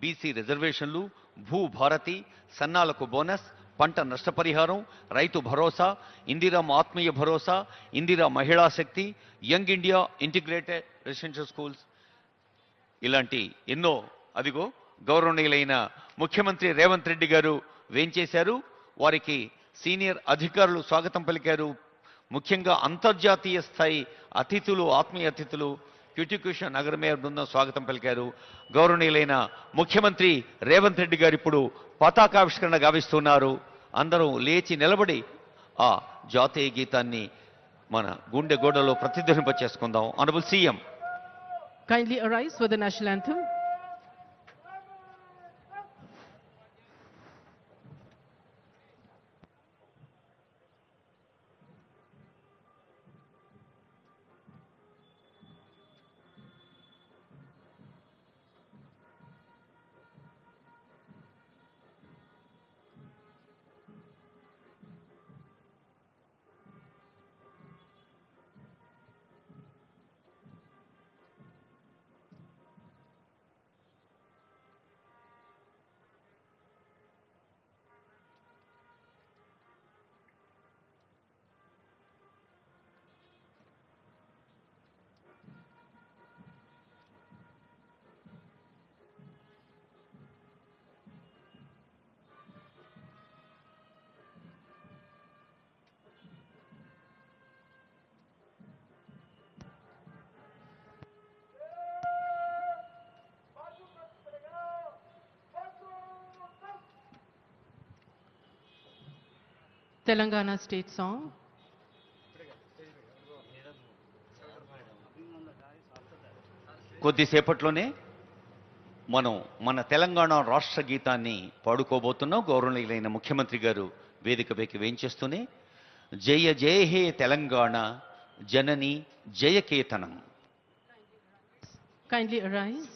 BC రిజర్వేషన్లు, Bhubharati, సన్నాలకు bonus, పంట నష్టపరిహారం, రైతు భరోసా, ఇందిరా ఆత్మీయ Bharosa, Indira Mahila Shakti, Young India Integrated Residential Schools ఇలాంటి ఎన్నో అదిగో గౌరవనీయులైన ముఖ్యమంత్రి రేవంత్ రెడ్డి గారు వేంచేశారు. వారికి సీనియర్ అధికారులు స్వాగతం పలికారు. ముఖ్యంగా అంతర్జాతీయ స్థాయి అతిథులు, ఆత్మీయ అతిథులు క్యూటిక్యూషన్ నగర మేయర్ బృందం స్వాగతం పలికారు. గౌరవనీయులైన ముఖ్యమంత్రి రేవంత్ రెడ్డి గారు ఇప్పుడు పతాకావిష్కరణ గావిస్తున్నారు. అందరూ లేచి నిలబడి ఆ జాతీయ గీతాన్ని మన గుండె గోడలో ప్రతిధ్వనింప చేసుకుందాం. Honourable CM kindly arise for the national anthem. Telangana state song. కొద్దిసేపట్లోనే మనం మన తెలంగాణ రాష్ట్ర గీతాన్ని పాడుకోబోతున్నాం. గౌరవనీయులైన ముఖ్యమంత్రి గారు వేదికపైకి వేయించేస్తూనే జయ జయ హే తెలంగాణ జనని జయకేతనం. Kindly arise.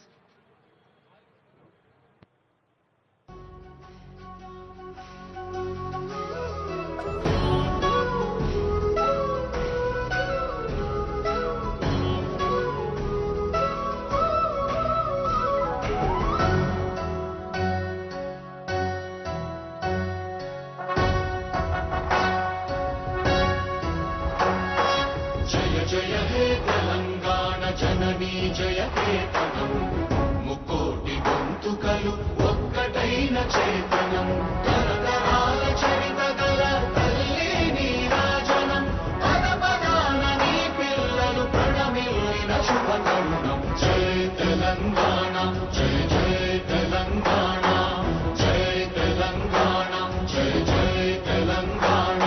జననీ జయకేతనం ముకోటి గొంతుకలు ఒక్కటైన చేతనం తరతరాల చరిత గల తల్లి నీరాజనం పద పదాన నీ పిల్లలు ప్రణమిల్లిన శుభతరుణం. జయ తెలంగాణ జయ జయ తెలంగాణ జయ తెలంగాణ జయ జయ తెలంగాణ.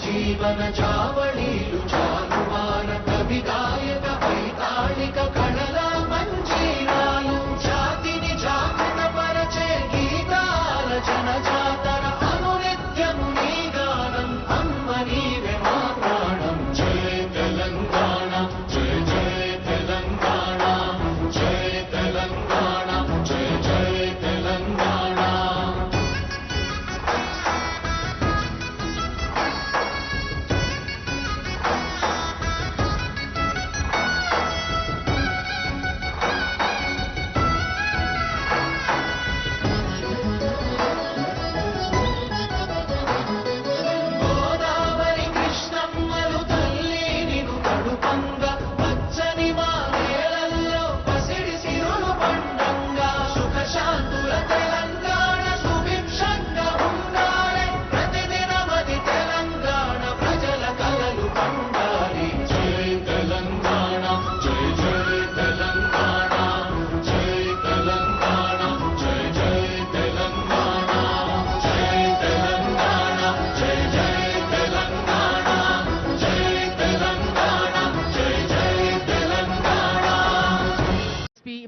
జీవన చావళీలు చాలువాన కవి గాయక వైతాళిక కళల మంజీరాలు జాతిని జాగృత పరచే గీతాల జనజాతర అనునిత్యము నీ గానం అమ్మ నీవే మా ప్రాణం. జయ తెలంగాణ జయ జయ తెలంగాణ జయ తెలంగాణ జయ జయ Telangana.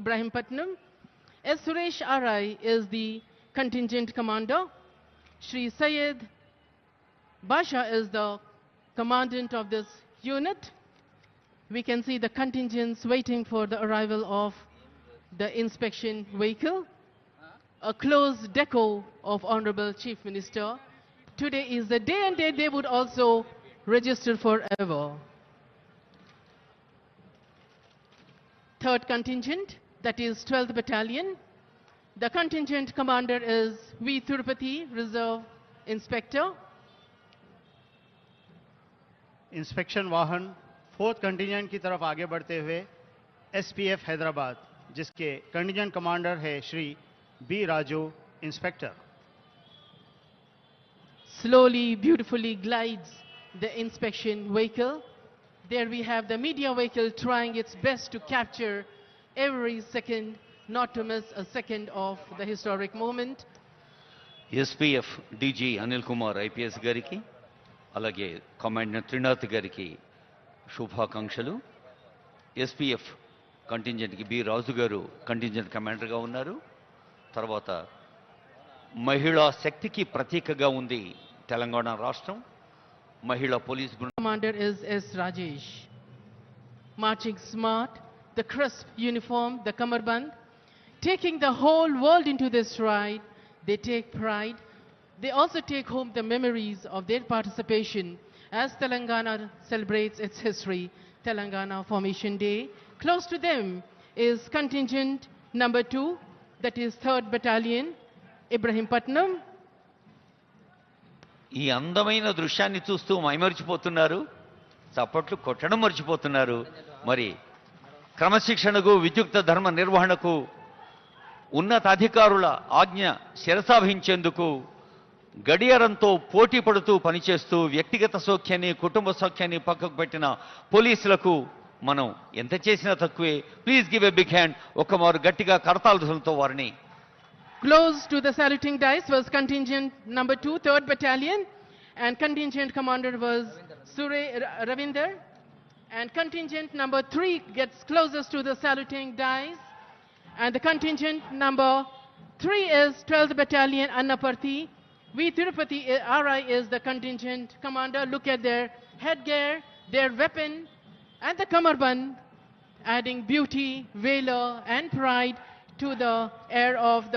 Ibrahimpatnam. S. Suresh Arai is the contingent commander. Shri Syed Basha is the commandant of this unit. we can see the contingents waiting for the arrival of the inspection vehicle. A close deco of Honorable Chief Minister. Today is the day and date they would also register forever. Third contingent, that is 12th Battalion. The contingent commander is V. Tirupati, Reserve Inspector. Inspection वाहन fourth contingent की तरफ आगे बढ़ते हुए SPF Hyderabad, जिसके contingent commander है Shri B Raju, inspector. Slowly, beautifully glides the inspection vehicle. There we have the media vehicle trying its best to capture every second, not to miss a second of the historic moment. SPF DG Anil Kumar IPS గారికి అలాగే commandant Trinath గారికి శుభాకాంక్షలు. SPF కంటింజెంట్కి B రాజు గారు contingent కమాండర్గా ఉన్నారు. తర్వాత మహిళా శక్తికి ప్రతీకగా ఉంది తెలంగాణ రాష్ట్రం. మహిళా పోలీస్ బృందం Commander is S. Rajesh. Marching smart, the crisp uniform, the kamarband, taking the whole world into this ride. They take pride. They also take home the memories of their participation as Telangana celebrates its history, Telangana Formation Day. Close to them is contingent number 2, that is 3rd Battalion, Ibrahimpatnam. ఈ అందమైన దృశ్యాన్ని చూస్తూ మైమరిచిపోతున్నారు, చప్పట్లు కొట్టడం మర్చిపోతున్నారు. మరి క్రమశిక్షణకు, విద్యుక్త ధర్మ నిర్వహణకు, ఉన్నతాధికారుల ఆజ్ఞ శిరసావహించేందుకు గడియారంతో పోటీ పడుతూ పనిచేస్తూ వ్యక్తిగత సౌఖ్యాన్ని, కుటుంబ సౌఖ్యాన్ని పక్కకు పెట్టిన పోలీసులకు మనం ఎంత చేసినా తక్కువే. Please give a big hand. ఒక్కమారు గట్టిగా కరతాళతో వారిని. Close to the saluting dice was contingent number 2, 3rd Battalion, and contingent commander was Ravinder. And contingent number 3 gets closest to the saluting dice. And the contingent number 3 is 12th Battalion, Annaparthi. V. Tirupati RI is the contingent commander. Look at their headgear, their weapon, and the kamarband, adding beauty, valor, and pride to the air of the